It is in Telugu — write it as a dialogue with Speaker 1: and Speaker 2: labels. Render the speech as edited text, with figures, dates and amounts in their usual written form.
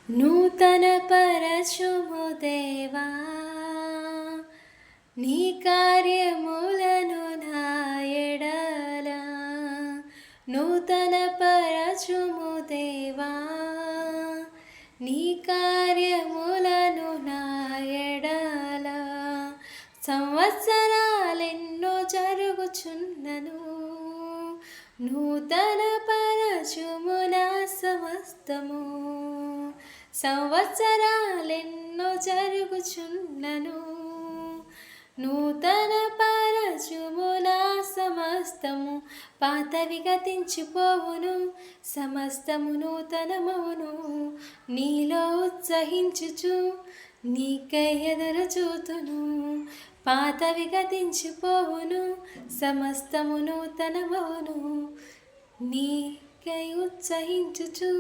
Speaker 1: నూతన పరచుము దేవా నీ కార్యములను నా ఎడల నూతన పరచుము దేవా నీ కార్యములను నా ఎడల సంవత్సరాలెన్నో జరుగుచున్నను నూతన పరచుము నా సమస్తము సంవత్సరాలెన్నో జరుగుచున్నను నూతన పరచుము నా సమస్తము పాతవి గతించిపోవును సమస్తము నూతనమవును నీలో ఉత్సహించుచు నీకై ఎదురు చూతును పాతవి గతించిపోవును సమస్తము నూతనమవును నీకై ఉత్సహించుచు